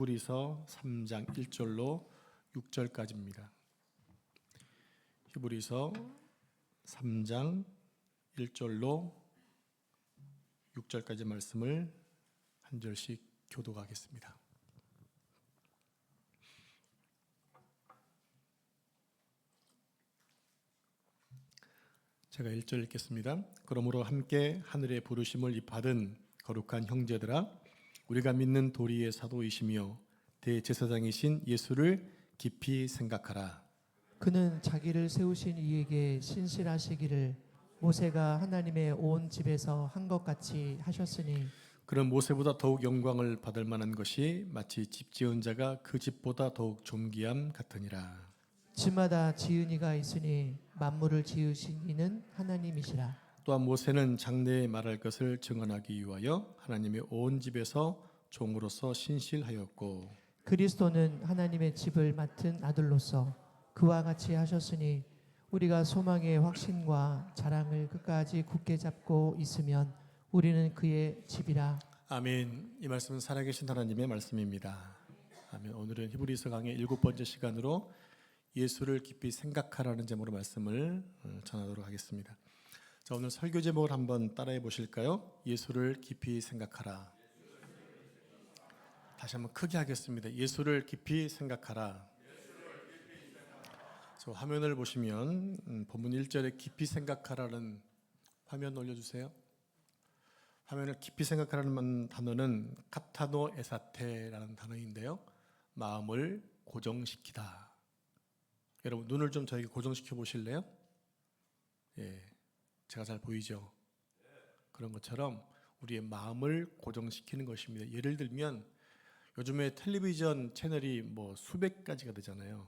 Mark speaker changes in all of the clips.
Speaker 1: 히브리서 3장 1절로 6절까지입니다. 히브리서 3장 1절로 6절까지 말씀을 한 절씩 교독하겠습니다. 제가 1절 읽겠습니다. 그러므로 함께 하늘의 부르심을 받은 거룩한 형제들아, 우리가 믿는 도리의 사도이시며 대제사장이신 예수를 깊이 생각하라.
Speaker 2: 그는 자기를 세우신 이에게 신실하시기를 모세가 하나님의 온 집에서 한 것 같이 하셨으니,
Speaker 1: 그는 모세보다 더욱 영광을 받을 만한 것이 마치 집 지은 자가 그 집보다 더욱 존귀함 같으니라.
Speaker 2: 집마다 지은 이가 있으니 만물을 지으신 이는 하나님이시라.
Speaker 1: 또한 모세는 장래에 말할 것을 증언하기 위하여 하나님의 온 집에서 종으로서 신실하였고,
Speaker 2: 그리스도는 하나님의 집을 맡은 아들로서 그와 같이 하셨으니, 우리가 소망의 확신과 자랑을 끝까지 굳게 잡고 있으면 우리는 그의 집이라.
Speaker 1: 아멘. 이 말씀은 살아계신 하나님의 말씀입니다. 아멘. 오늘은 히브리서 강의 7번째 시간으로 예수를 깊이 생각하라는 제목으로 말씀을 전하도록 하겠습니다. 자, 오늘 설교 제목을 한번 따라해 보실까요? 예수를 깊이 생각하라. 다시 한번 크게 하겠습니다. 예수를 깊이 생각하라. 저 화면을 보시면 본문 1절에 깊이 생각하라는 화면 올려주세요. 화면을 깊이 생각하라는 단어는 카타노 에사테라는 단어인데요, 마음을 고정시키다. 여러분 눈을 좀 저에게 고정시켜 보실래요? 예, 제가 잘 보이죠? 그런 것처럼 우리의 마음을 고정시키는 것입니다. 예를 들면 요즘에 텔레비전 채널이 뭐 수백 가지가 되잖아요.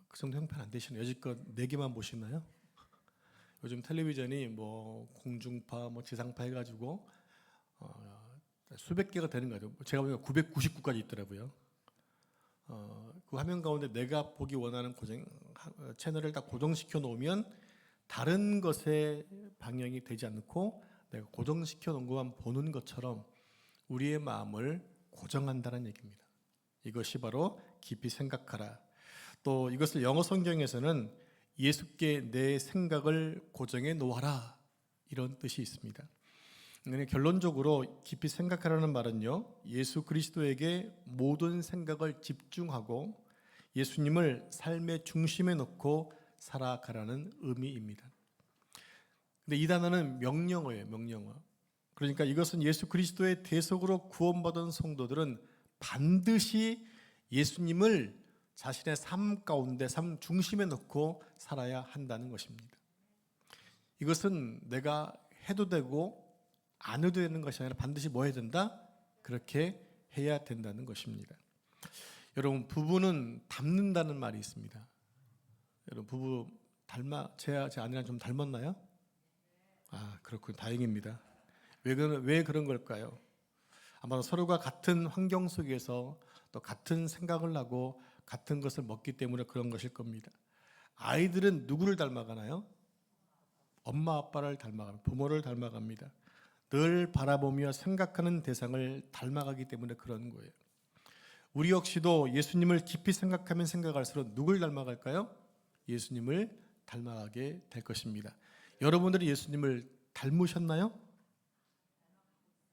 Speaker 1: 그 정도 형편 안 되시나요? 여지껏 4개만 보시나요? 요즘 텔레비전이 뭐 공중파, 뭐 지상파 해가지고 수백 개가 되는 거죠. 제가 보니까 999까지 있더라고요. 그 화면 가운데 내가 보기 원하는 채널을 다 고정시켜 놓으면 다른 것에 방영이 되지 않고 내가 고정시켜 놓은 것만 보는 것처럼 우리의 마음을 고정한다는 얘기입니다. 이것이 바로 깊이 생각하라. 또 이것을 영어 성경에서는 예수께 내 생각을 고정해 놓아라, 이런 뜻이 있습니다. 결론적으로 깊이 생각하라는 말은요, 예수 그리스도에게 모든 생각을 집중하고 예수님을 삶의 중심에 놓고 살아가라는 의미입니다. 근데 이 단어는 명령어예요, 명령어. 그러니까 이것은 예수 그리스도의 대속으로 구원받은 성도들은 반드시 예수님을 자신의 삶 가운데, 삶 중심에 놓고 살아야 한다는 것입니다. 이것은 내가 해도 되고 안 해도 되는 것이 아니라 반드시 뭐 해야 된다? 그렇게 해야 된다는 것입니다. 여러분, 부부는 닮는다는 말이 있습니다. 여러분, 부부 제 아내랑 좀 닮았나요? 아, 그렇군요. 다행입니다. 왜 그런 걸까요? 아마 서로가 같은 환경 속에서 또 같은 생각을 하고 같은 것을 먹기 때문에 그런 것일 겁니다. 아이들은 누구를 닮아가나요? 엄마 아빠를 닮아갑니다. 부모를 닮아갑니다. 늘 바라보며 생각하는 대상을 닮아가기 때문에 그런 거예요. 우리 역시도 예수님을 깊이 생각하면 생각할수록 누굴 닮아갈까요? 예수님을 닮아가게 될 것입니다. 여러분들이 예수님을 닮으셨나요?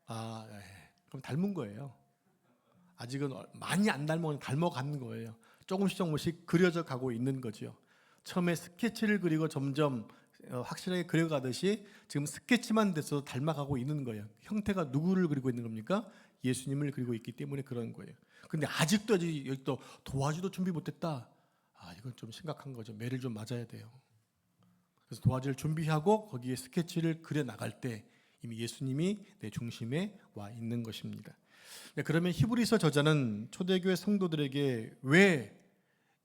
Speaker 1: 그럼 닮은 거예요. 아직은 많이 안 닮아간 거예요. 조금씩 그려져 가고 있는 거죠. 처음에 스케치를 그리고 점점 확실하게 그려가듯이 지금 스케치만 돼서 닮아가고 있는 거예요. 형태가 누구를 그리고 있는 겁니까? 예수님을 그리고 있기 때문에 그런 거예요. 근데 아직도 여기 또 도화지도 준비 못했다. 이건 좀 심각한 거죠. 매를 좀 맞아야 돼요. 그래서 도화지를 준비하고 거기에 스케치를 그려 나갈 때 이미 예수님이 내 중심에 와 있는 것입니다. 그러면 히브리서 저자는 초대교회 성도들에게 왜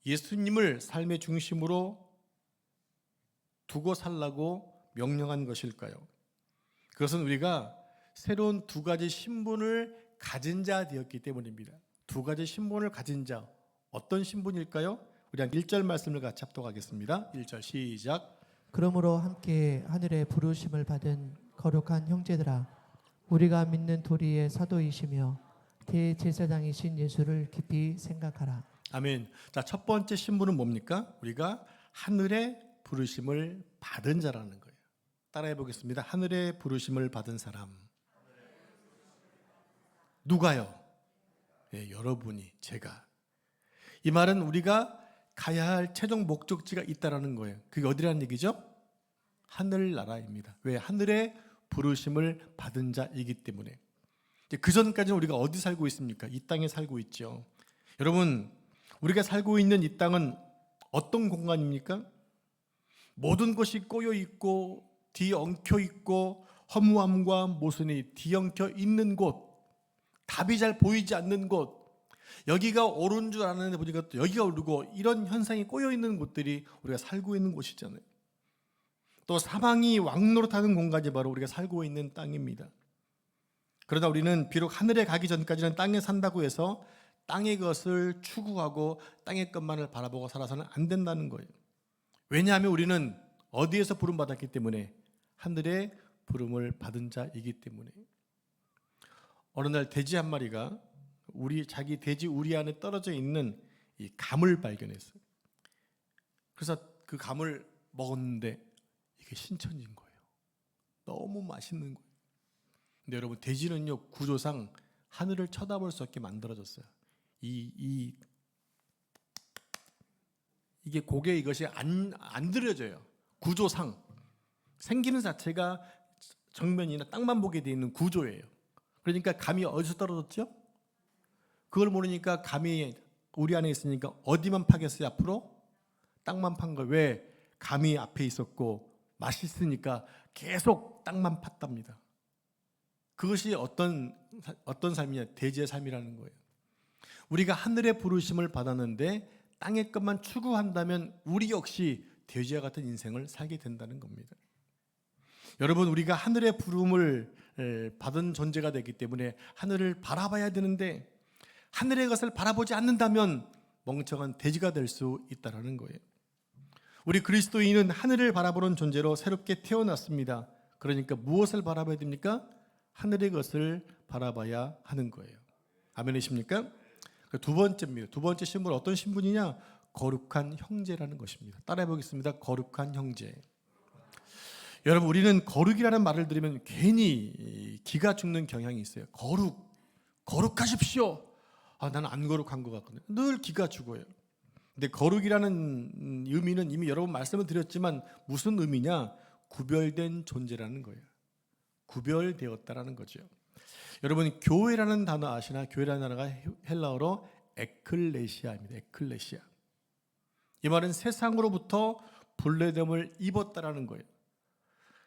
Speaker 1: 예수님을 삶의 중심으로 두고 살라고 명령한 것일까요? 그것은 우리가 새로운 2가지 신분을 가진 자 되었기 때문입니다. 2가지 신분을 가진 자, 어떤 신분일까요? 우리 한 1절 말씀을 같이 합독하겠습니다. 1절 시작.
Speaker 2: 그러므로 함께 하늘의 부르심을 받은 거룩한 형제들아, 우리가 믿는 도리의 사도이시며 대제사장이신 예수를 깊이 생각하라.
Speaker 1: 아멘. 자, 첫 번째 신분은 뭡니까? 우리가 하늘의 부르심을 받은 자라는 거예요. 따라해 보겠습니다. 하늘의 부르심을 받은 사람. 누가요? 예, 여러분이, 제가. 이 말은 우리가 가야 할 최종 목적지가 있다라는 거예요. 그게 어디라는 얘기죠? 하늘나라입니다. 왜? 하늘의 부르심을 받은 자이기 때문에. 그 전까지는 우리가 어디 살고 있습니까? 이 땅에 살고 있죠. 여러분, 우리가 살고 있는 이 땅은 어떤 공간입니까? 모든 것이 꼬여 있고 뒤엉켜 있고 허무함과 모순이 뒤엉켜 있는 곳, 답이 잘 보이지 않는 곳, 여기가 옳은 줄 아는데 보니까 또 여기가 오르고, 이런 현상이 꼬여 있는 곳들이 우리가 살고 있는 곳이잖아요. 또 사망이 왕노릇하는 공간이 바로 우리가 살고 있는 땅입니다. 그러다 우리는 비록 하늘에 가기 전까지는 땅에 산다고 해서 땅의 것을 추구하고 땅의 것만을 바라보고 살아서는 안 된다는 거예요. 왜냐하면 우리는 어디에서 부름받았기 때문에? 하늘의 부름을 받은 자이기 때문에. 어느 날 돼지 한 마리가 자기 돼지 우리 안에 떨어져 있는 이 감을 발견했어요. 그래서 그 감을 먹었는데 이게 신천지인 거예요. 너무 맛있는 거예요. 근데 여러분, 돼지는요, 구조상 하늘을 쳐다볼 수 없게 만들어졌어요. 이게 고개 이것이 안 들여져요. 구조상 생기는 자체가 정면이나 땅만 보게 되어 있는 구조예요. 그러니까 감이 어디서 떨어졌죠? 그걸 모르니까 감이 우리 안에 있으니까 어디만 파겠어요? 앞으로 땅만 판 거예요. 왜? 감이 앞에 있었고 맛있으니까 계속 땅만 팠답니다. 그것이 어떤 삶이냐? 돼지의 삶이라는 거예요. 우리가 하늘의 부르심을 받았는데 땅의 것만 추구한다면 우리 역시 돼지와 같은 인생을 살게 된다는 겁니다. 여러분, 우리가 하늘의 부름을 받은 존재가 되기 때문에 하늘을 바라봐야 되는데 하늘의 것을 바라보지 않는다면 멍청한 돼지가 될 수 있다는 거예요. 우리 그리스도인은 하늘을 바라보는 존재로 새롭게 태어났습니다. 그러니까 무엇을 바라봐야 됩니까? 하늘의 것을 바라봐야 하는 거예요. 아멘이십니까? 두 번째입니다. 두 번째 신분은 어떤 신분이냐? 거룩한 형제라는 것입니다. 따라해 보겠습니다. 거룩한 형제. 여러분, 우리는 거룩이라는 말을 들으면 괜히 기가 죽는 경향이 있어요. 거룩하십시오. 나는 안 거룩한 것 같거든요. 늘 기가 죽어요. 근데 거룩이라는 의미는 이미 여러 번 말씀을 드렸지만 무슨 의미냐? 구별된 존재라는 거예요. 구별되었다라는 거죠. 여러분, 교회라는 단어 아시나? 교회라는 단어가 헬라어로 에클레시아입니다. 에클레시아. 이 말은 세상으로부터 분례됨을 입었다라는 거예요.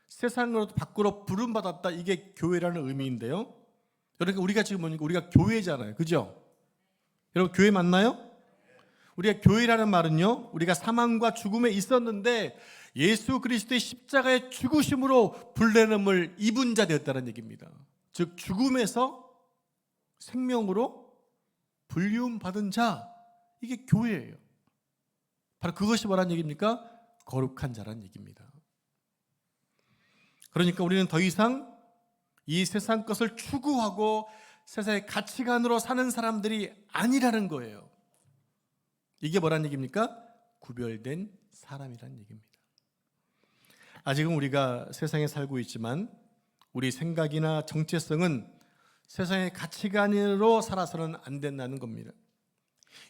Speaker 1: 세상으로부터 밖으로 부름받았다, 이게 교회라는 의미인데요. 그러니까 우리가 지금 보니까 우리가 교회잖아요. 그죠? 여러분, 교회 맞나요? 우리가 교회라는 말은요, 우리가 사망과 죽음에 있었는데 예수 그리스도의 십자가의 죽으심으로 분례됨을 입은 자 되었다는 얘기입니다. 즉 죽음에서 생명으로 불리움 받은 자, 이게 교회예요. 바로 그것이 뭐라는 얘기입니까? 거룩한 자라는 얘기입니다. 그러니까 우리는 더 이상 이 세상 것을 추구하고 세상의 가치관으로 사는 사람들이 아니라는 거예요. 이게 뭐라는 얘기입니까? 구별된 사람이라는 얘기입니다. 아직은 우리가 세상에 살고 있지만 우리 생각이나 정체성은 세상의 가치관으로 살아서는 안 된다는 겁니다.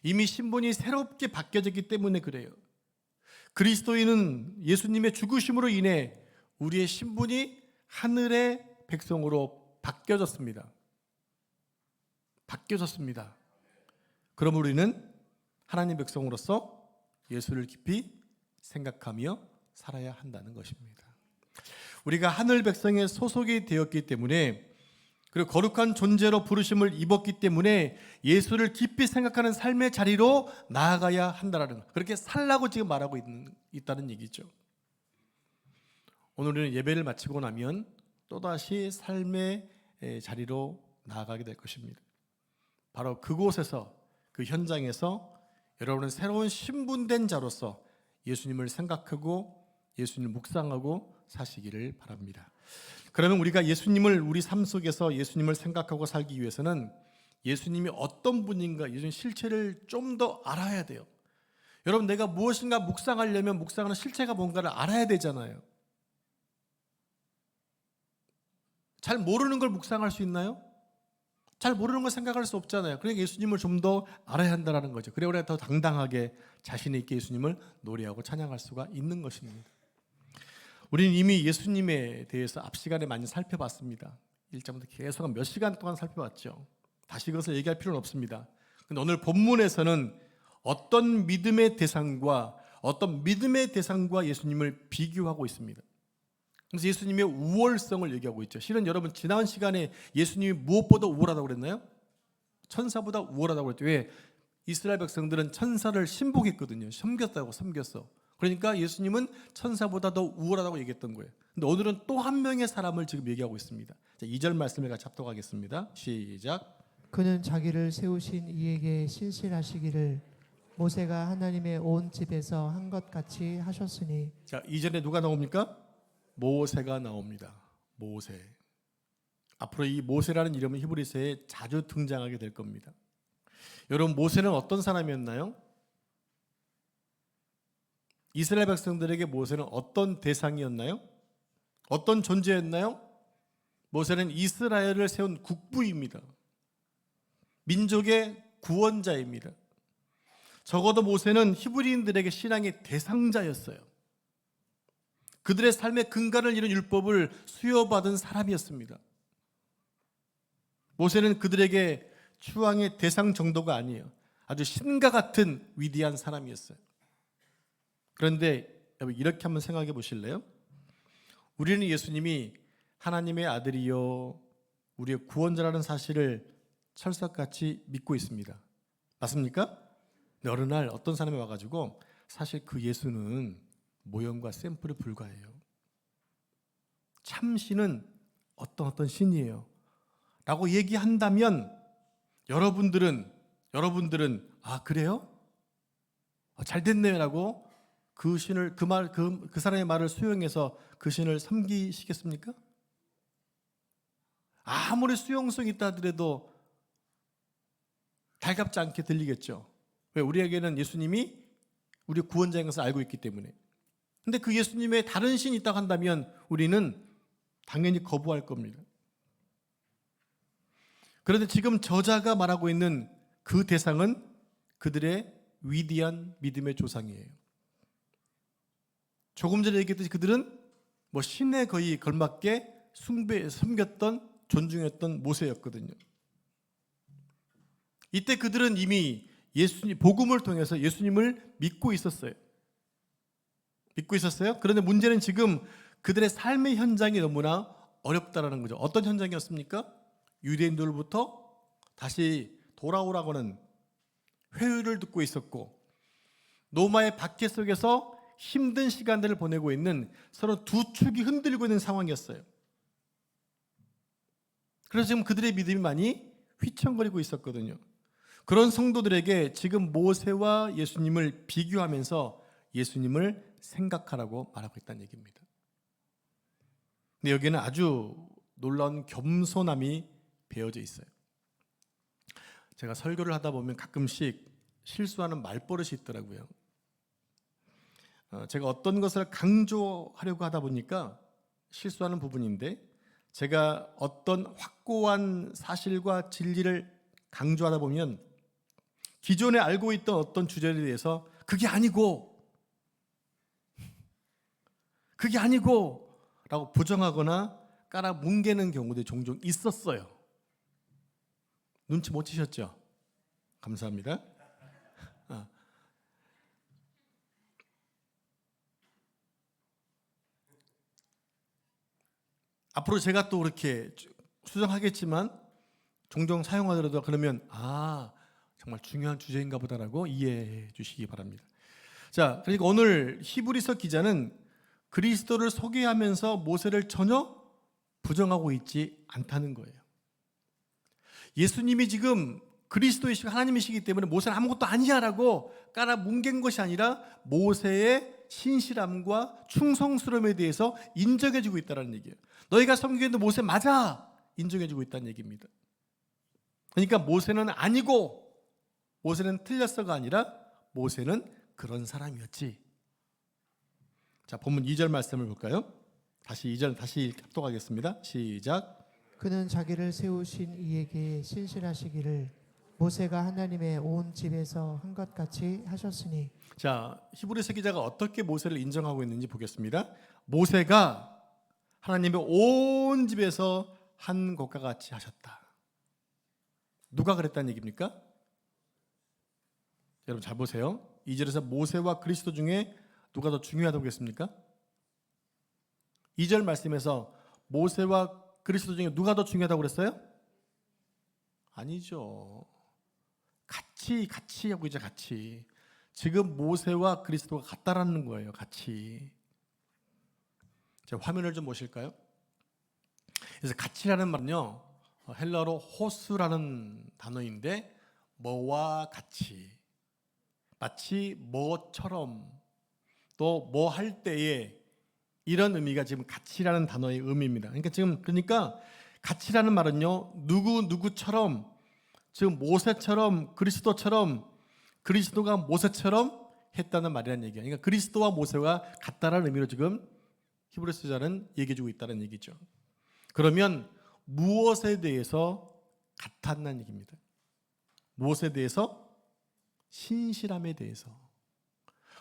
Speaker 1: 이미 신분이 새롭게 바뀌어졌기 때문에 그래요. 그리스도인은 예수님의 죽으심으로 인해 우리의 신분이 하늘의 백성으로 바뀌어졌습니다. 그럼 우리는 하나님 백성으로서 예수를 깊이 생각하며 살아야 한다는 것입니다. 우리가 하늘 백성의 소속이 되었기 때문에, 그리고 거룩한 존재로 부르심을 입었기 때문에 예수를 깊이 생각하는 삶의 자리로 나아가야 한다는, 그렇게 살라고 지금 말하고 있다는 얘기죠. 오늘 우리는 예배를 마치고 나면 또다시 삶의 자리로 나아가게 될 것입니다. 바로 그곳에서, 그 현장에서 여러분은 새로운 신분된 자로서 예수님을 생각하고 예수님을 묵상하고 사시기를 바랍니다. 그러면 우리가 예수님을, 우리 삶 속에서 예수님을 생각하고 살기 위해서는 예수님이 어떤 분인가, 예수님 실체를 좀 더 알아야 돼요. 여러분, 내가 무엇인가 묵상하려면 묵상하는 실체가 뭔가를 알아야 되잖아요. 잘 모르는 걸 묵상할 수 있나요? 잘 모르는 걸 생각할 수 없잖아요. 그러니까 예수님을 좀 더 알아야 한다는 거죠. 그래야 우리가 더 당당하게 자신 있게 예수님을 노래하고 찬양할 수가 있는 것입니다. 우리는 이미 예수님에 대해서 앞 시간에 많이 살펴봤습니다. 1장부터 계속 몇 시간 동안 살펴봤죠. 다시 그것을 얘기할 필요는 없습니다. 근데 오늘 본문에서는 어떤 믿음의 대상과 예수님을 비교하고 있습니다. 그래서 예수님의 우월성을 얘기하고 있죠. 실은 여러분, 지난 시간에 예수님이 무엇보다 우월하다고 그랬나요? 천사보다 우월하다고 그랬죠. 왜? 이스라엘 백성들은 천사를 신복했거든요. 섬겼어. 그러니까 예수님은 천사보다 더 우월하다고 얘기했던 거예요. 근데 오늘은 또 한 명의 사람을 지금 얘기하고 있습니다. 자, 2절 말씀을 같이 합독하겠습니다. 시작.
Speaker 2: 그는 자기를 세우신 이에게 신실하시기를 모세가 하나님의 온 집에서 한 것 같이 하셨으니.
Speaker 1: 자, 이전에 누가 나옵니까? 모세가 나옵니다. 모세. 앞으로 이 모세라는 이름은 히브리서에 자주 등장하게 될 겁니다. 여러분, 모세는 어떤 사람이었나요? 이스라엘 백성들에게 모세는 어떤 대상이었나요? 어떤 존재였나요? 모세는 이스라엘을 세운 국부입니다. 민족의 구원자입니다. 적어도 모세는 히브리인들에게 신앙의 대상자였어요. 그들의 삶의 근간을 이룬 율법을 수여받은 사람이었습니다. 모세는 그들에게 추앙의 대상 정도가 아니에요. 아주 신과 같은 위대한 사람이었어요. 그런데 여러분, 이렇게 한번 생각해 보실래요? 우리는 예수님이 하나님의 아들이요 우리의 구원자라는 사실을 철석같이 믿고 있습니다. 맞습니까? 근데 어느 날 어떤 사람이 와가지고 사실 그 예수는 모형과 샘플에 불과해요. 참 신은 어떤 신이에요 라고 얘기한다면 여러분들은 아, 그래요? 잘 됐네요 라고 그 신을 그 사람의 말을 수용해서 그 신을 섬기시겠습니까? 아무리 수용성이 있다 하더라도 달갑지 않게 들리겠죠. 왜? 우리에게는 예수님이 우리 구원자인 것을 알고 있기 때문에. 근데 그 예수님의 다른 신이 있다고 한다면 우리는 당연히 거부할 겁니다. 그런데 지금 저자가 말하고 있는 그 대상은 그들의 위대한 믿음의 조상이에요. 조금 전에 얘기했듯이 그들은 신에 거의 걸맞게 섬겼던, 존중했던 모세였거든요. 이때 그들은 이미 복음을 통해서 예수님을 믿고 있었어요. 그런데 문제는 지금 그들의 삶의 현장이 너무나 어렵다라는 거죠. 어떤 현장이었습니까? 유대인들로부터 다시 돌아오라고는 회유를 듣고 있었고, 로마의 박해 속에서 힘든 시간들을 보내고 있는 서로 두 축이 흔들리고 있는 상황이었어요. 그래서 지금 그들의 믿음이 많이 휘청거리고 있었거든요. 그런 성도들에게 지금 모세와 예수님을 비교하면서 예수님을 생각하라고 말하고 있다는 얘기입니다. 근데 여기는 아주 놀라운 겸손함이 배어져 있어요. 제가 설교를 하다 보면 가끔씩 실수하는 말버릇이 있더라고요. 제가 어떤 것을 강조하려고 하다 보니까 실수하는 부분인데, 제가 어떤 확고한 사실과 진리를 강조하다 보면 기존에 알고 있던 어떤 주제에 대해서 그게 아니고 라고 부정하거나 깔아뭉개는 경우도 종종 있었어요. 눈치 못 채셨죠? 감사합니다. 앞으로 제가 또 그렇게 수정하겠지만 종종 사용하더라도 그러면 정말 중요한 주제인가 보다라고 이해해 주시기 바랍니다. 자, 그러니까 오늘 히브리서 기자는 그리스도를 소개하면서 모세를 전혀 부정하고 있지 않다는 거예요. 예수님이 지금 그리스도이시고 하나님이시기 때문에 모세는 아무것도 아니야라고 깔아뭉갠 것이 아니라 모세의 신실함과 충성스러움에 대해서 인정해주고 있다는 얘기예요. 너희가 섬기는 모세 맞아! 인정해주고 있다는 얘기입니다. 그러니까 모세는 아니고 모세는 틀렸어가 아니라 모세는 그런 사람이었지. 자, 본문 2절 말씀을 볼까요? 다시 2절 다시 합독하겠습니다. 시작.
Speaker 2: 그는 자기를 세우신 이에게 신실하시기를 모세가 하나님의 온 집에서 한 것 같이 하셨으니.
Speaker 1: 자, 히브리서 기자가 어떻게 모세를 인정하고 있는지 보겠습니다. 모세가 하나님의 온 집에서 한 것과 같이 하셨다. 누가 그랬다는 얘기입니까? 여러분 잘 보세요. 2절에서 모세와 그리스도 중에 누가 더 중요하다고 했습니까? 2절 말씀에서 모세와 그리스도 중에 누가 더 중요하다고 그랬어요? 아니죠. 같이 하고 이제 같이. 지금 모세와 그리스도가 같다라는 거예요. 같이. 자, 화면을 좀 보실까요? 그래서 같이라는 말은요, 헬라어로 호스라는 단어인데 뭐와 같이, 마치 뭐처럼, 또 뭐 할 때에, 이런 의미가 지금 같이라는 단어의 의미입니다. 그러니까 같이라는 말은요, 누구처럼, 지금 모세처럼, 그리스도처럼, 그리스도가 모세처럼 했다는 말이라는 얘기예요. 그러니까 그리스도와 모세가 같다라는 의미로 지금 히브리서자는 얘기해주고 있다는 얘기죠. 그러면 무엇에 대해서 같았다는 얘기입니다. 무엇에 대해서? 신실함에 대해서.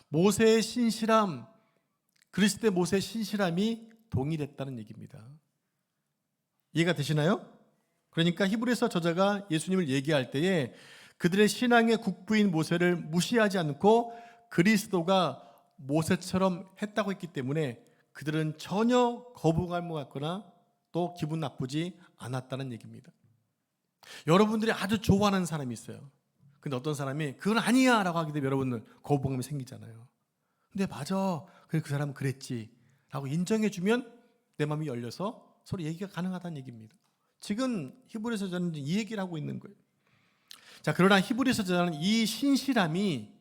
Speaker 1: 모세의 신실함, 그리스도의 모세의 신실함이 동일했다는 얘기입니다. 이해가 되시나요? 그러니까 히브리서 저자가 예수님을 얘기할 때에 그들의 신앙의 국부인 모세를 무시하지 않고 그리스도가 모세처럼 했다고 했기 때문에 그들은 전혀 거부감을 갖거나 또 기분 나쁘지 않았다는 얘기입니다. 여러분들이 아주 좋아하는 사람이 있어요. 근데 어떤 사람이 그건 아니야 라고 하게 되면 여러분들 거부감이 생기잖아요. 근데 맞아, 그 사람은 그랬지 라고 인정해주면 내 마음이 열려서 서로 얘기가 가능하다는 얘기입니다. 지금 히브리서 저자는 이 얘기를 하고 있는 거예요. 자, 그러나 히브리서 저자는 이 신실함이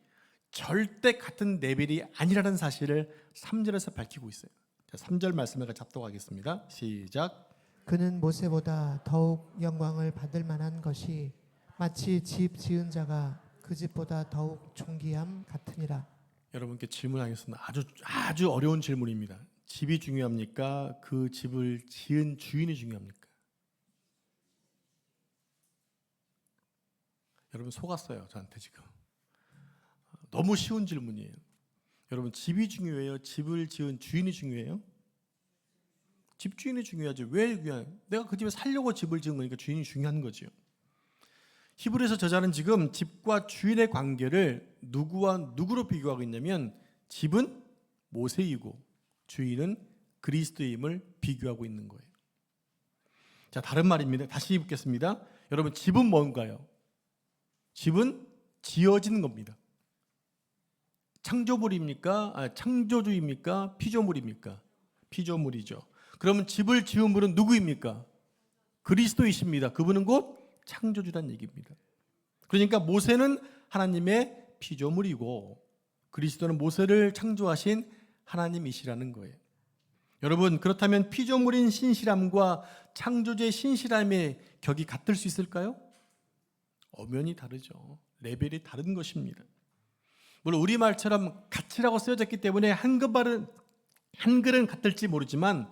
Speaker 1: 절대 같은 레벨이 아니라는 사실을 3절에서 밝히고 있어요. 자, 3절 말씀을 같이 합독하겠습니다. 시작.
Speaker 2: 그는 모세보다 더욱 영광을 받을 만한 것이 마치 집 지은 자가 그 집보다 더욱 존귀함 같으니라.
Speaker 1: 여러분께 질문하겠습니다. 아주 어려운 질문입니다. 집이 중요합니까? 그 집을 지은 주인이 중요합니까? 여러분 속았어요, 저한테 지금. 너무 쉬운 질문이에요. 여러분 집이 중요해요? 집을 지은 주인이 중요해요? 집주인이 중요하죠. 왜 중요해요? 내가 그 집에 살려고 집을 지은 거니까 주인이 중요한 거죠. 히브리서 저자는 지금 집과 주인의 관계를 누구와 누구로 비교하고 있냐면 집은 모세이고 주인은 그리스도임을 비교하고 있는 거예요. 자, 다른 말입니다. 다시 읽겠습니다. 여러분 집은 뭔가요? 집은 지어진 겁니다. 창조물입니까? 창조주입니까? 피조물입니까? 피조물이죠. 그러면 집을 지은 분은 누구입니까? 그리스도이십니다. 그분은 곧 창조주란 얘기입니다. 그러니까 모세는 하나님의 피조물이고 그리스도는 모세를 창조하신 하나님이시라는 거예요. 여러분, 그렇다면 피조물인 신실함과 창조주의 신실함의 격이 같을 수 있을까요? 엄연히 다르죠. 레벨이 다른 것입니다. 물론 우리말처럼 같이라고 쓰여졌기 때문에 한글은 같을지 모르지만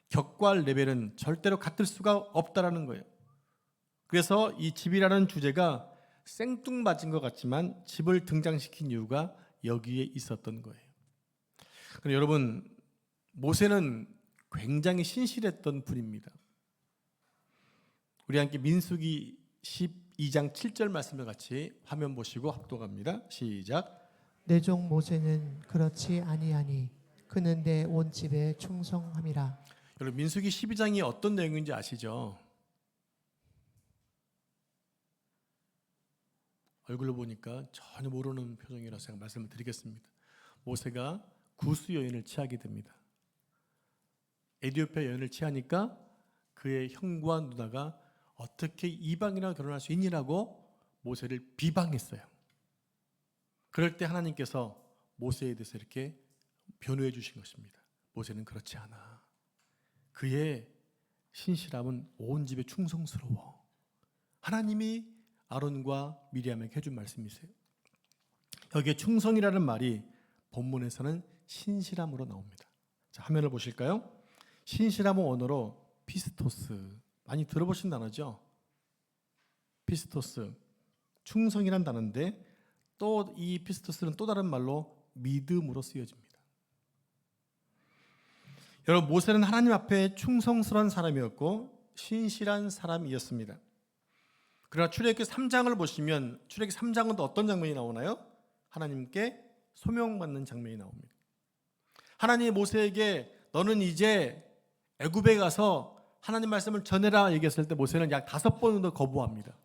Speaker 1: 격과 레벨은 절대로 같을 수가 없다라는 거예요. 그래서 이 집이라는 주제가 생뚱맞은 것 같지만 집을 등장시킨 이유가 여기에 있었던 거예요. 그럼 여러분, 모세는 굉장히 신실했던 분입니다. 우리 함께 민수기 12장 7절 말씀을 같이 화면 보시고 합독합니다. 시작.
Speaker 2: 내 종 모세는 그렇지 아니하니 그는 내 온 집에 충성함이라.
Speaker 1: 여러분, 민수기 12장이 어떤 내용인지 아시죠? 얼굴로 보니까 전혀 모르는 표정이라서 제가 말씀을 드리겠습니다. 모세가 구스 여인을 취하게 됩니다. 에티오피아 여인을 취하니까 그의 형과 누나가 어떻게 이방인이랑 결혼할 수 있니라고 모세를 비방했어요. 그럴 때 하나님께서 모세에 대해서 이렇게 변호해 주신 것입니다. 모세는 그렇지 않아. 그의 신실함은 온 집에 충성스러워. 하나님이 아론과 미리암에게 해준 말씀이세요. 여기에 충성이라는 말이 본문에서는 신실함으로 나옵니다. 자, 화면을 보실까요? 신실함은 언어로 피스토스, 많이 들어보신 단어죠? 피스토스, 충성이란 단어인데 또 이 피스토스는 또 다른 말로 믿음으로 쓰여집니다. 여러분, 모세는 하나님 앞에 충성스러운 사람이었고 신실한 사람이었습니다. 그러나 출애굽기 3장을 보시면 출애굽기 3장은 또 어떤 장면이 나오나요? 하나님께 소명받는 장면이 나옵니다. 하나님이 모세에게 너는 이제 애굽에 가서 하나님 말씀을 전해라 얘기했을 때 모세는 약 5번은 더 거부합니다.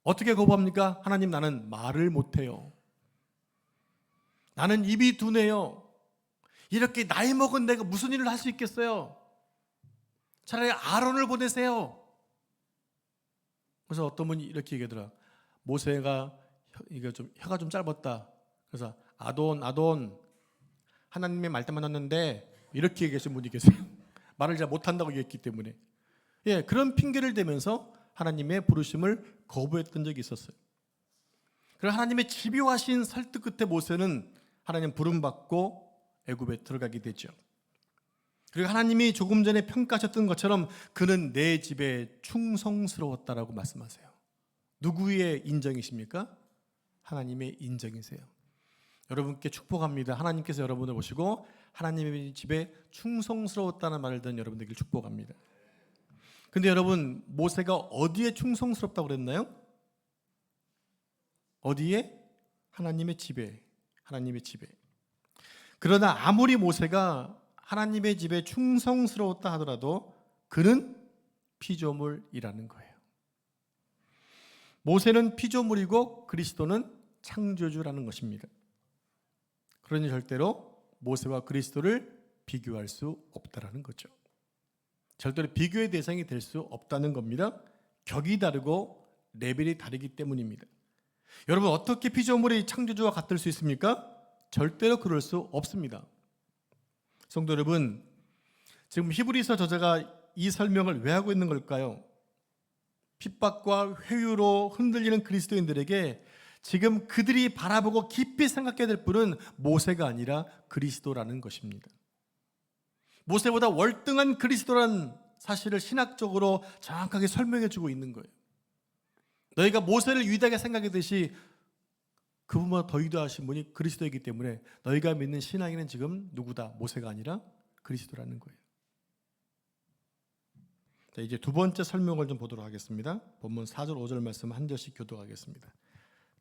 Speaker 1: 어떻게 거부합니까? 하나님, 나는 말을 못해요. 나는 입이 둔해요. 이렇게 나이 먹은 내가 무슨 일을 할 수 있겠어요? 차라리 아론을 보내세요. 그래서 어떤 분이 이렇게 얘기하더라. 모세가 혀가 좀 짧았다. 그래서 아돈 하나님의 말 때만 듣는데 이렇게 얘기하신 분이 계세요. 말을 잘 못한다고 얘기했기 때문에. 예, 그런 핑계를 대면서 하나님의 부르심을 거부했던 적이 있었어요. 그래서 하나님의 집요하신 설득 끝에 모세는 하나님 부름받고 애굽에 들어가게 되죠. 그리고 하나님이 조금 전에 평가하셨던 것처럼 그는 내 집에 충성스러웠다라고 말씀하세요. 누구의 인정이십니까? 하나님의 인정이세요. 여러분께 축복합니다. 하나님께서 여러분을 보시고 하나님의 집에 충성스러웠다는 말을 듣는 여러분들에게 축복합니다. 근데 여러분, 모세가 어디에 충성스럽다고 그랬나요? 어디에? 하나님의 집에. 하나님의 집에. 그러나 아무리 모세가 하나님의 집에 충성스러웠다 하더라도 그는 피조물이라는 거예요. 모세는 피조물이고 그리스도는 창조주라는 것입니다. 그러니 절대로 모세와 그리스도를 비교할 수 없다라는 거죠. 절대로 비교의 대상이 될 수 없다는 겁니다. 격이 다르고 레벨이 다르기 때문입니다. 여러분, 어떻게 피조물이 창조주와 같을 수 있습니까? 절대로 그럴 수 없습니다. 성도 여러분, 지금 히브리서 저자가 이 설명을 왜 하고 있는 걸까요? 핍박과 회유로 흔들리는 그리스도인들에게 지금 그들이 바라보고 깊이 생각해야 될 분은 모세가 아니라 그리스도라는 것입니다. 모세보다 월등한 그리스도라는 사실을 신학적으로 정확하게 설명해 주고 있는 거예요. 너희가 모세를 위대하게 생각하듯이 그분보다 더 위대하신 분이 그리스도이기 때문에 너희가 믿는 신앙인은 지금 누구다? 모세가 아니라 그리스도라는 거예요. 자, 이제 두 번째 설명을 좀 보도록 하겠습니다. 본문 4절 5절 말씀 한 절씩 교독하겠습니다.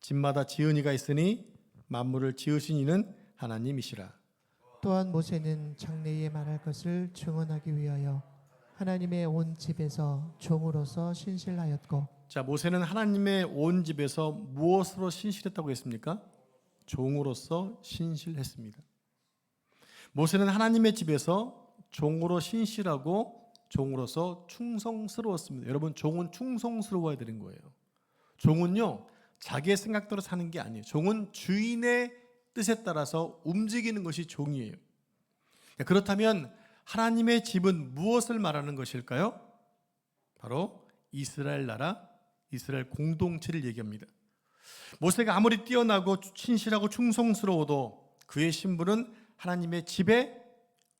Speaker 1: 집마다 지은 이가 있으니 만물을 지으신 이는 하나님이시라.
Speaker 2: 또한 모세는 장래에 말할 것을 증언하기 위하여 하나님의 온 집에서 종으로서 신실하였고.
Speaker 1: 자, 모세는 하나님의 온 집에서 무엇으로 신실했다고 했습니까? 종으로서 신실했습니다. 모세는 하나님의 집에서 종으로 신실하고 종으로서 충성스러웠습니다. 여러분, 종은 충성스러워야 되는 거예요. 종은요, 자기의 생각대로 사는 게 아니에요. 종은 주인의 뜻에 따라서 움직이는 것이 종이에요. 그렇다면 하나님의 집은 무엇을 말하는 것일까요? 바로 이스라엘 나라, 이스라엘 공동체를 얘기합니다. 모세가 아무리 뛰어나고 신실하고 충성스러워도 그의 신분은 하나님의 집의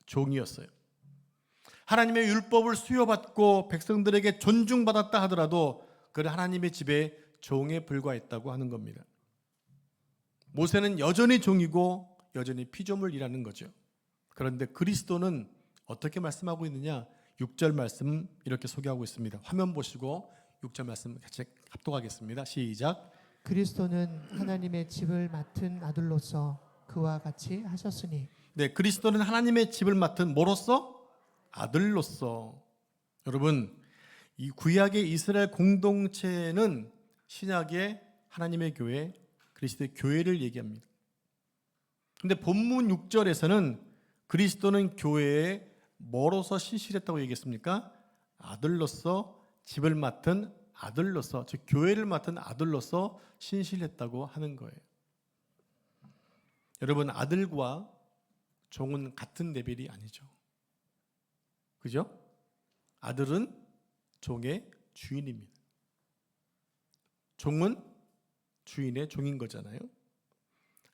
Speaker 1: 종이었어요. 하나님의 율법을 수여받고 백성들에게 존중받았다 하더라도 그는 하나님의 집의 종에 불과했다고 하는 겁니다. 모세는 여전히 종이고 여전히 피조물이라는 거죠. 그런데 그리스도는 어떻게 말씀하고 있느냐? 6절 말씀 이렇게 소개하고 있습니다. 화면 보시고 6절 말씀 같이 합독하겠습니다. 시작.
Speaker 2: 그리스도는 하나님의 집을 맡은 아들로서 그와 같이 하셨으니.
Speaker 1: 네, 그리스도는 하나님의 집을 맡은 뭐로서? 아들로서. 여러분, 이 구약의 이스라엘 공동체는 신약의 하나님의 교회, 그리스도의 교회를 얘기합니다. 근데 본문 6절에서는 그리스도는 교회에 뭐로서 신실했다고 얘기했습니까? 아들로서, 집을 맡은 아들로서, 즉 교회를 맡은 아들로서 신실했다고 하는 거예요. 여러분, 아들과 종은 같은 레벨이 아니죠. 그죠? 아들은 종의 주인입니다. 종은 주인의 종인 거잖아요.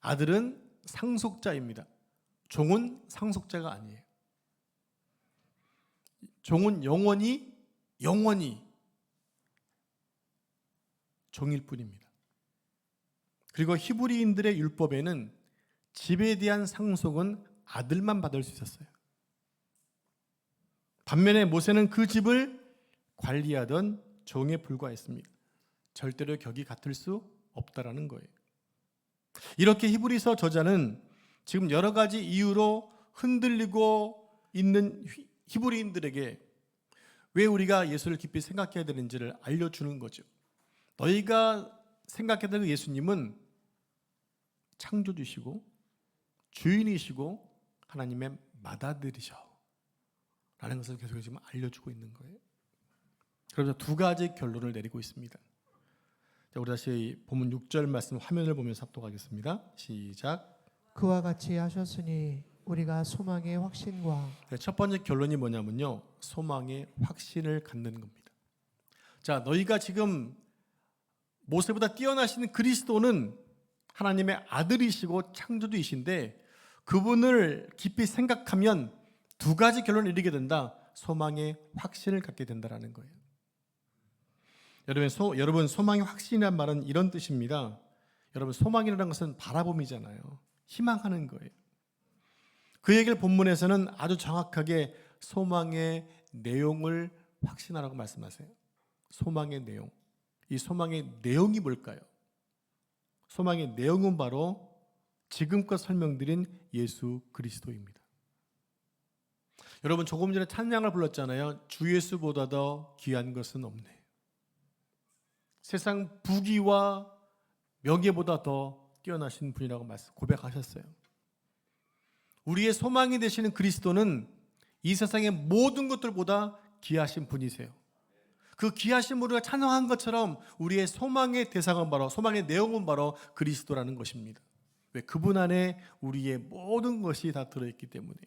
Speaker 1: 아들은 상속자입니다. 종은 상속자가 아니에요. 종은 영원히 종일 뿐입니다. 그리고 히브리인들의 율법에는 집에 대한 상속은 아들만 받을 수 있었어요. 반면에 모세는 그 집을 관리하던 종에 불과했습니다. 절대로 격이 같을 수 없다라는 거예요. 이렇게 히브리서 저자는 지금 여러 가지 이유로 흔들리고 있는 히브리인들에게 왜 우리가 예수를 깊이 생각해야 되는지를 알려주는 거죠. 너희가 생각해야 될 예수님은 창조주시고 주인이시고 하나님의 맏아들이셔 라는 것을 계속 지금 알려주고 있는 거예요. 그래서 두 가지 결론을 내리고 있습니다. 자, 우리 다시 본문 6절 말씀 화면을 보면서 합독하겠습니다. 시작.
Speaker 2: 그와 같이 하셨으니 우리가 소망의 확신과
Speaker 1: 첫 번째 결론이 뭐냐면요, 소망의 확신을 갖는 겁니다. 자, 너희가 지금 모세보다 뛰어나신 그리스도는 하나님의 아들이시고 창조주이신데 그분을 깊이 생각하면 두 가지 결론을 이루게 된다. 소망의 확신을 갖게 된다라는 거예요. 여러분 소망의 확신이란 말은 이런 뜻입니다. 여러분, 소망이라는 것은 바라봄이잖아요. 희망하는 거예요. 그 얘기를 본문에서는 아주 정확하게 소망의 내용을 확신하라고 말씀하세요. 소망의 내용. 이 소망의 내용이 뭘까요? 소망의 내용은 바로 지금껏 설명드린 예수 그리스도입니다. 여러분, 조금 전에 찬양을 불렀잖아요. 주 예수보다 더 귀한 것은 없네. 세상 부귀와 명예보다 더 뛰어나신 분이라고 고백하셨어요. 우리의 소망이 되시는 그리스도는 이 세상의 모든 것들보다 귀하신 분이세요. 그 귀하신 우리가 찬양한 것처럼 우리의 소망의 대상은 바로, 소망의 내용은 바로 그리스도라는 것입니다. 왜? 그분 안에 우리의 모든 것이 다 들어있기 때문에.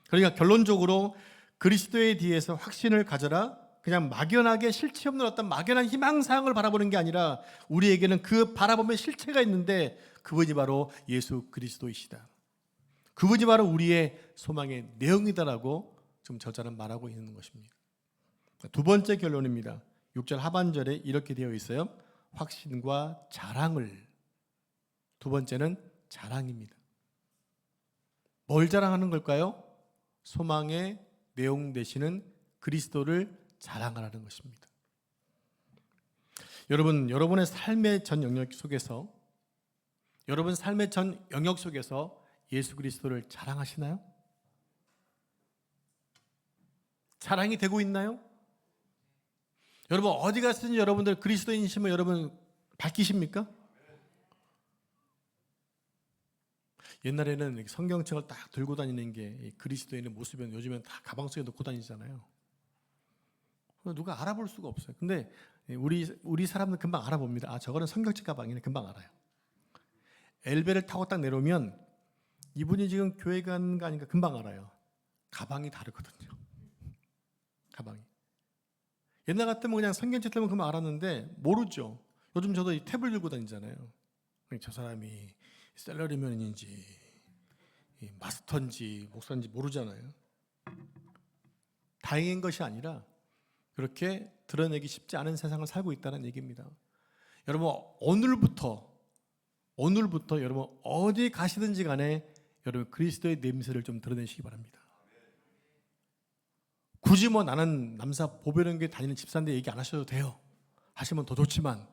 Speaker 1: 그러니까 결론적으로 그리스도에 대해서 확신을 가져라. 그냥 막연하게 실체 없는 어떤 막연한 희망사항을 바라보는 게 아니라 우리에게는 그 바라보면 실체가 있는데 그분이 바로 예수 그리스도이시다. 그분이 바로 우리의 소망의 내용이다라고 지금 저자는 말하고 있는 것입니다. 두 번째 결론입니다. 6절 하반절에 이렇게 되어 있어요. 확신과 자랑을. 두 번째는 자랑입니다. 뭘 자랑하는 걸까요? 소망의 내용 되시는 그리스도를 자랑하라는 것입니다. 여러분의 삶의 전 영역 속에서 예수 그리스도를 자랑하시나요? 자랑이 되고 있나요? 여러분, 어디 갔든지 여러분들 그리스도인이시면 여러분 밝히십니까? 옛날에는 성경책을 딱 들고 다니는 게 그리스도인의 모습이었는데 요즘엔 다 가방 속에 넣고 다니잖아요. 누가 알아볼 수가 없어요. 근데 우리 사람들 금방 알아봅니다. 아, 저거는 성경책 가방이네. 금방 알아요. 엘베를 타고 딱 내려오면 이분이 지금 교회 가는 거 아닌가 금방 알아요. 가방이 다르거든요. 가방이. 옛날 같으면 그냥 성경책 들면 금방 알았는데 모르죠. 요즘 저도 이 탭을 들고 다니잖아요. 저 사람이 셀러리맨인지 마스터인지 목사인지 모르잖아요. 다행인 것이 아니라 그렇게 드러내기 쉽지 않은 세상을 살고 있다는 얘기입니다. 여러분, 오늘부터 여러분 어디 가시든지 간에 여러분 그리스도의 냄새를 좀 드러내시기 바랍니다. 굳이 나는 남사 보배련교회 다니는 집사인데 얘기 안 하셔도 돼요. 하시면 더 좋지만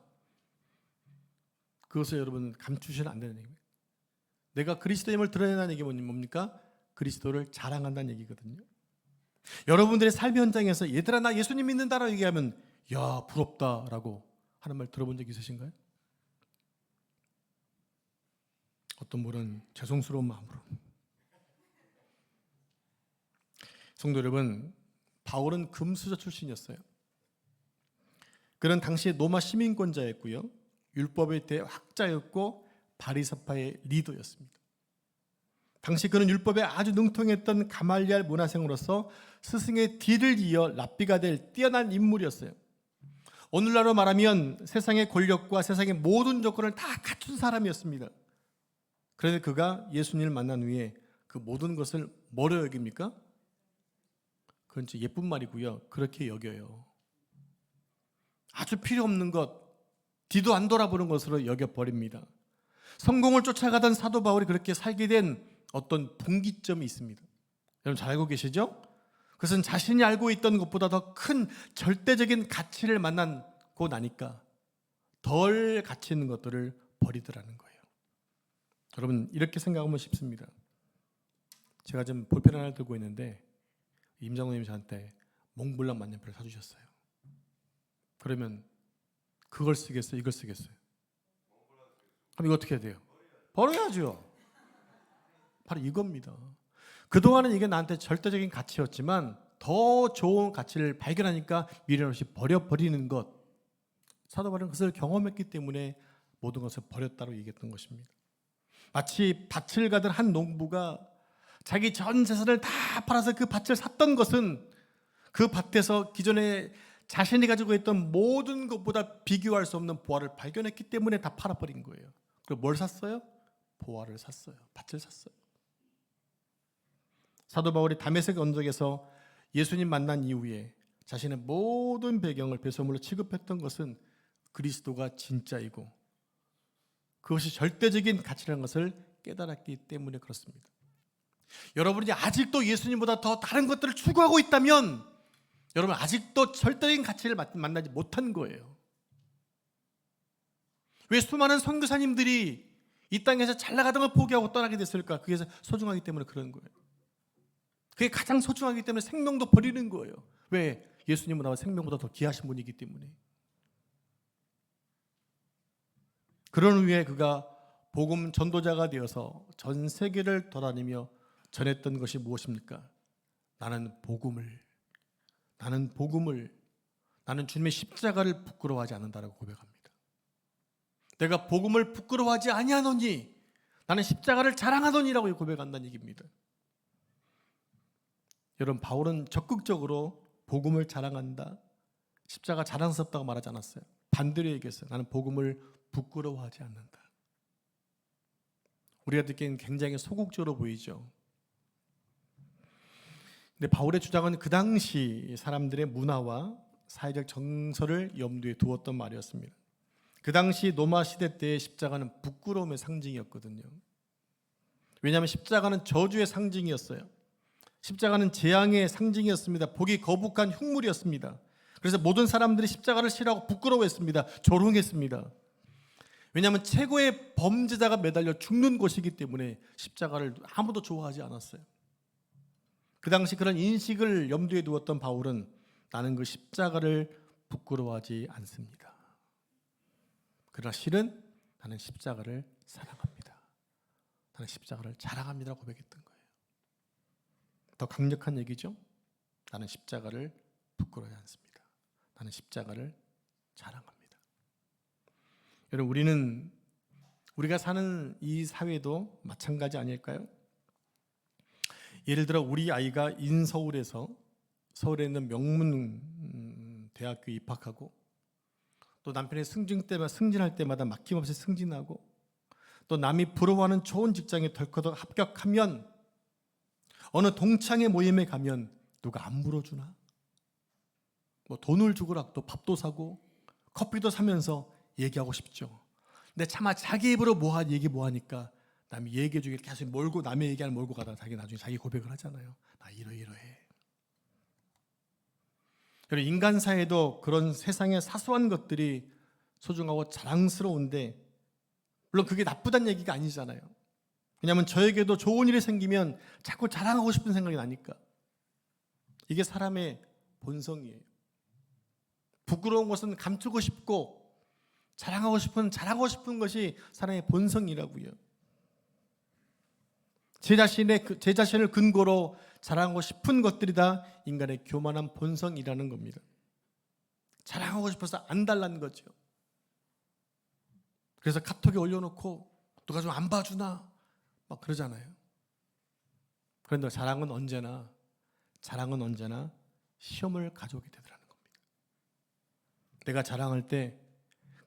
Speaker 1: 그것을 여러분 감추시면 안 되는 얘기입니다. 내가 그리스도의 힘을 드러낸다는 얘기 뭡니까? 그리스도를 자랑한다는 얘기거든요. 여러분들의 삶의 현장에서 얘들아 나 예수님 믿는다라고 얘기하면 야 부럽다라고 하는 말 들어본 적 있으신가요? 어떤 분은 죄송스러운 마음으로. 성도 여러분, 바울은 금수저 출신이었어요. 그는 당시 로마 시민권자였고요, 율법에 대해 학자였고 바리새파의 리더였습니다. 당시 그는 율법에 아주 능통했던 가말리알 문화생으로서 스승의 뒤를 이어 랍비가 될 뛰어난 인물이었어요. 오늘날로 말하면 세상의 권력과 세상의 모든 조건을 다 갖춘 사람이었습니다. 그런데 그가 예수님을 만난 후에 그 모든 것을 뭐로 여깁니까? 그건 진짜 예쁜 말이고요. 그렇게 여겨요. 아주 필요 없는 것, 뒤도 안 돌아보는 것으로 여겨버립니다. 성공을 쫓아가던 사도 바울이 그렇게 살게 된 어떤 분기점이 있습니다. 여러분 잘 알고 계시죠? 그것은 자신이 알고 있던 것보다 더 큰 절대적인 가치를 만나고 나니까 덜 가치 있는 것들을 버리더라는 거예요. 여러분 이렇게 생각하면 쉽습니다. 제가 지금 볼펜 하나 들고 있는데 임장호님이 저한테 몽블랑 만년필을 사주셨어요. 그러면 그걸 쓰겠어요? 이걸 쓰겠어요? 그럼 이거 어떻게 해야 돼요? 버려야죠. 바로 이겁니다. 그동안은 이게 나한테 절대적인 가치였지만 더 좋은 가치를 발견하니까 미련 없이 버려버리는 것. 사도 바울은 그것을 경험했기 때문에 모든 것을 버렸다고 얘기했던 것입니다. 마치 밭을 가던 한 농부가 자기 전 재산을 다 팔아서 그 밭을 샀던 것은 그 밭에서 기존에 자신이 가지고 있던 모든 것보다 비교할 수 없는 보화를 발견했기 때문에 다 팔아버린 거예요. 그리고 뭘 샀어요? 보화를 샀어요. 밭을 샀어요. 사도 바울이 다메섹 언덕에서 예수님 만난 이후에 자신의 모든 배경을 배설물로 취급했던 것은 그리스도가 진짜이고 그것이 절대적인 가치라는 것을 깨달았기 때문에 그렇습니다. 여러분이 아직도 예수님보다 더 다른 것들을 추구하고 있다면 여러분 아직도 절대적인 가치를 만나지 못한 거예요. 왜 수많은 선교사님들이 이 땅에서 잘 나가던 걸 포기하고 떠나게 됐을까? 그게 소중하기 때문에 그런 거예요. 그게 가장 소중하기 때문에 생명도 버리는 거예요. 왜? 예수님보다 생명보다 더 귀하신 분이기 때문에. 그런 후에 그가 복음 전도자가 되어서 전 세계를 돌아다니며 전했던 것이 무엇입니까? 나는 주님의 십자가를 부끄러워하지 않는다라고 고백합니다. 내가 복음을 부끄러워하지 아니하노니 나는 십자가를 자랑하노니라고 고백한다는 얘기입니다. 여러분 바울은 적극적으로 복음을 자랑한다, 십자가 자랑스럽다고 말하지 않았어요. 반대로 얘기했어요. 나는 복음을 부끄러워하지 않는다. 우리가 듣기엔 굉장히 소극적으로 보이죠. 근데 바울의 주장은 그 당시 사람들의 문화와 사회적 정서를 염두에 두었던 말이었습니다. 그 당시 로마 시대 때의 십자가는 부끄러움의 상징이었거든요. 왜냐하면 십자가는 저주의 상징이었어요. 십자가는 재앙의 상징이었습니다. 보기 거북한 흉물이었습니다. 그래서 모든 사람들이 십자가를 싫어하고 부끄러워했습니다. 조롱했습니다. 왜냐하면 최고의 범죄자가 매달려 죽는 곳이기 때문에 십자가를 아무도 좋아하지 않았어요. 그 당시 그런 인식을 염두에 두었던 바울은 나는 그 십자가를 부끄러워하지 않습니다. 그러나 실은 나는 십자가를 사랑합니다. 나는 십자가를 자랑합니다라고 고백했던 거예요. 더 강력한 얘기죠. 나는 십자가를 부끄러워하지 않습니다. 나는 십자가를 자랑합니다. 여러분 우리가 사는 이 사회도 마찬가지 아닐까요? 예를 들어 우리 아이가 인서울에서 서울에 있는 명문 대학교에 입학하고 또 남편이 승진할 때마다 막힘없이 승진하고 또 남이 부러워하는 좋은 직장에 덜커덕 합격하면 어느 동창회 모임에 가면 누가 안 물어주나? 뭐 돈을 주고라 또 밥도 사고 커피도 사면서 얘기하고 싶죠. 근데 차마 자기 입으로 얘기 뭐하니까 남이 얘기해 주길 계속 몰고 남의 얘기를 몰고 가다가 자기 나중에 자기 고백을 하잖아요. 나 이러이러해. 그리고 인간 사회도 그런 세상의 사소한 것들이 소중하고 자랑스러운데 물론 그게 나쁘다는 얘기가 아니잖아요. 왜냐하면 저에게도 좋은 일이 생기면 자꾸 자랑하고 싶은 생각이 나니까. 이게 사람의 본성이에요. 부끄러운 것은 감추고 싶고 자랑하고 싶은 것이 사람의 본성이라고요. 제 자신을 근거로 자랑하고 싶은 것들이 다 인간의 교만한 본성이라는 겁니다. 자랑하고 싶어서 안 달라는 거죠. 그래서 카톡에 올려놓고 누가 좀 안 봐주나 막 그러잖아요. 그런데 자랑은 언제나 시험을 가져오게 되더라는 겁니다. 내가 자랑할 때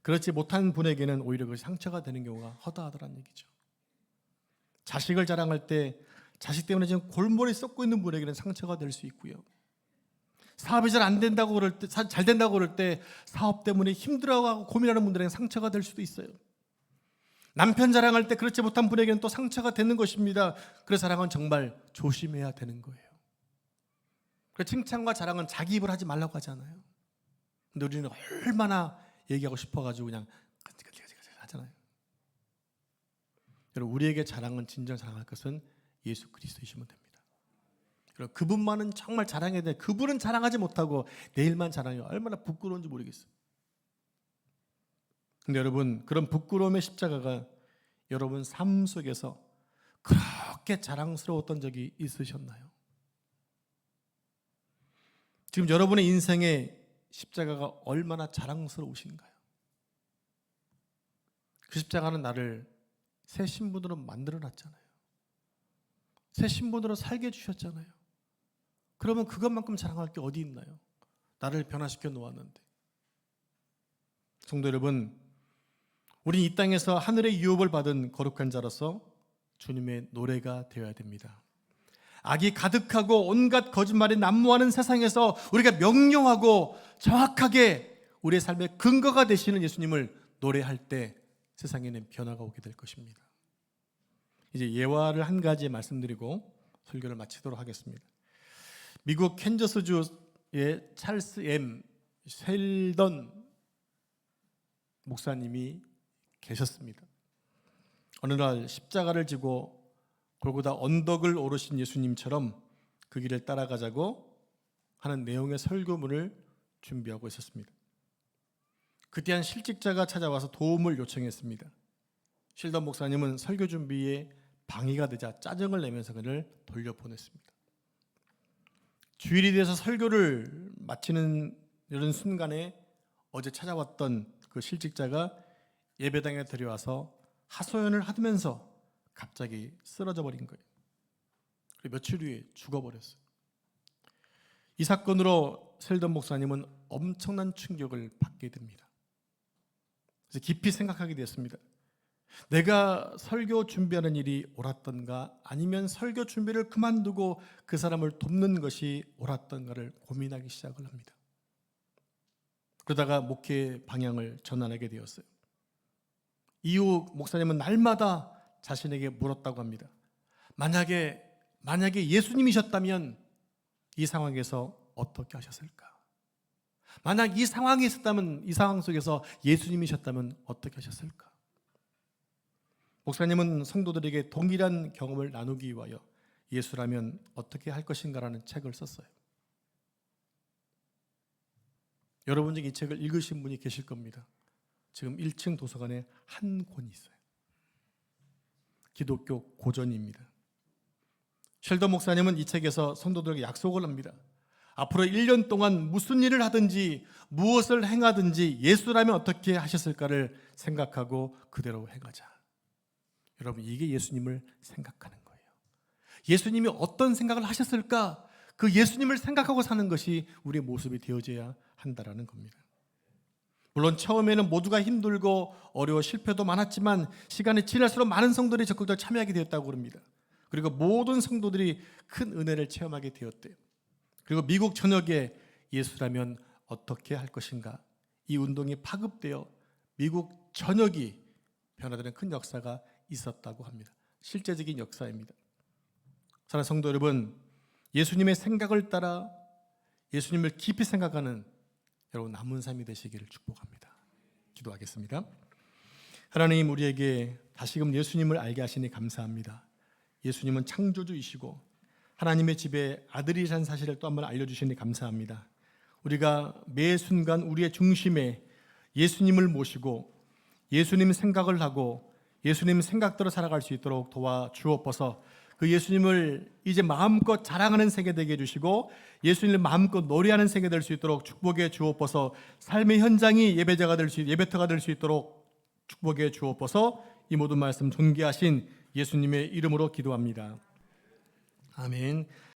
Speaker 1: 그렇지 못한 분에게는 오히려 그것이 상처가 되는 경우가 허다하다는 얘기죠. 자식을 자랑할 때 자식 때문에 지금 골머리 썩고 있는 분에게는 상처가 될 수 있고요. 사업이 잘 안 된다고 그럴 때, 잘 된다고 그럴 때 사업 때문에 힘들어하고 고민하는 분들에게는 상처가 될 수도 있어요. 남편 자랑할 때 그렇지 못한 분에게는 또 상처가 되는 것입니다. 그래서 자랑은 정말 조심해야 되는 거예요. 그래서 칭찬과 자랑은 자기 입을 하지 말라고 하잖아요. 근데 우리는 얼마나 얘기하고 싶어가지고 그냥 하잖아요. 여러분, 우리에게 자랑은 진정 자랑할 것은 예수 그리스도이시면 됩니다. 여러분, 그분만은 정말 자랑해야 돼. 그분은 자랑하지 못하고 내 일만 자랑해요. 얼마나 부끄러운지 모르겠어요. 근데 여러분, 그런 부끄러움의 십자가가 여러분 삶 속에서 그렇게 자랑스러웠던 적이 있으셨나요? 지금 여러분의 인생에 십자가가 얼마나 자랑스러우신가요? 그 십자가는 나를 새 신분으로 만들어 놨잖아요. 새 신분으로 살게 해주셨잖아요. 그러면 그것만큼 자랑할 게 어디 있나요? 나를 변화시켜 놓았는데. 성도 여러분, 우리 이 땅에서 하늘의 유업을 받은 거룩한 자로서 주님의 노래가 되어야 됩니다. 악이 가득하고 온갖 거짓말이 난무하는 세상에서 우리가 명료하고 정확하게 우리의 삶의 근거가 되시는 예수님을 노래할 때 세상에는 변화가 오게 될 것입니다. 이제 예화를 한 가지 말씀드리고 설교를 마치도록 하겠습니다. 미국 캔저스주의 찰스 M. 셀던 목사님이 계셨습니다. 어느 날 십자가를 지고 골고다 언덕을 오르신 예수님처럼 그 길을 따라가자고 하는 내용의 설교문을 준비하고 있었습니다. 그때 한 실직자가 찾아와서 도움을 요청했습니다. 실던 목사님은 설교 준비에 방해가 되자 짜증을 내면서 그를 돌려보냈습니다. 주일이 돼서 설교를 마치는 이런 순간에 어제 찾아왔던 그 실직자가 예배당에 들여와서 하소연을 하면서 갑자기 쓰러져 버린 거예요. 그리고 며칠 후에 죽어버렸어요. 이 사건으로 셀던 목사님은 엄청난 충격을 받게 됩니다. 그래서 깊이 생각하게 되었습니다. 내가 설교 준비하는 일이 옳았던가 아니면 설교 준비를 그만두고 그 사람을 돕는 것이 옳았던가를 고민하기 시작을 합니다. 그러다가 목회 방향을 전환하게 되었어요. 이후 목사님은 날마다 자신에게 물었다고 합니다. 만약에 예수님이셨다면 이 상황에서 어떻게 하셨을까? 만약 이 상황이 있었다면, 이 상황 속에서 예수님이셨다면 어떻게 하셨을까? 목사님은 성도들에게 동일한 경험을 나누기 위하여 예수라면 어떻게 할 것인가라는 책을 썼어요. 여러분 중에 이 책을 읽으신 분이 계실 겁니다. 지금 1층 도서관에 한 권이 있어요. 기독교 고전입니다. 쉘던 목사님은 이 책에서 성도들에게 약속을 합니다. 앞으로 1년 동안 무슨 일을 하든지 무엇을 행하든지 예수라면 어떻게 하셨을까를 생각하고 그대로 행하자. 여러분, 이게 예수님을 생각하는 거예요. 예수님이 어떤 생각을 하셨을까? 그 예수님을 생각하고 사는 것이 우리의 모습이 되어져야 한다라는 겁니다. 물론 처음에는 모두가 힘들고 어려워 실패도 많았지만 시간이 지날수록 많은 성도들이 적극적으로 참여하게 되었다고 합니다. 그리고 모든 성도들이 큰 은혜를 체험하게 되었대요. 그리고 미국 전역에 예수라면 어떻게 할 것인가, 이 운동이 파급되어 미국 전역이 변화되는 큰 역사가 있었다고 합니다. 실제적인 역사입니다. 사랑하는 성도 여러분, 예수님의 생각을 따라 예수님을 깊이 생각하는 여러분 남은 삶이 되시기를 축복합니다. 기도하겠습니다. 하나님, 우리에게 다시금 예수님을 알게 하시니 감사합니다. 예수님은 창조주이시고 하나님의 집에 아들이라는 사실을 또 한번 알려주시니 감사합니다. 우리가 매 순간 우리의 중심에 예수님을 모시고 예수님 생각을 하고 예수님 생각대로 살아갈 수 있도록 도와주옵소서. 그 예수님을 이제 마음껏 자랑하는 세계 되게 해주시고 예수님을 마음껏 노래하는 세계 될 수 있도록 축복해 주옵소서. 삶의 현장이 예배자가 될 수, 예배터가 될 수 있도록 축복해 주옵소서. 이 모든 말씀 존귀하신 예수님의 이름으로 기도합니다. 아멘.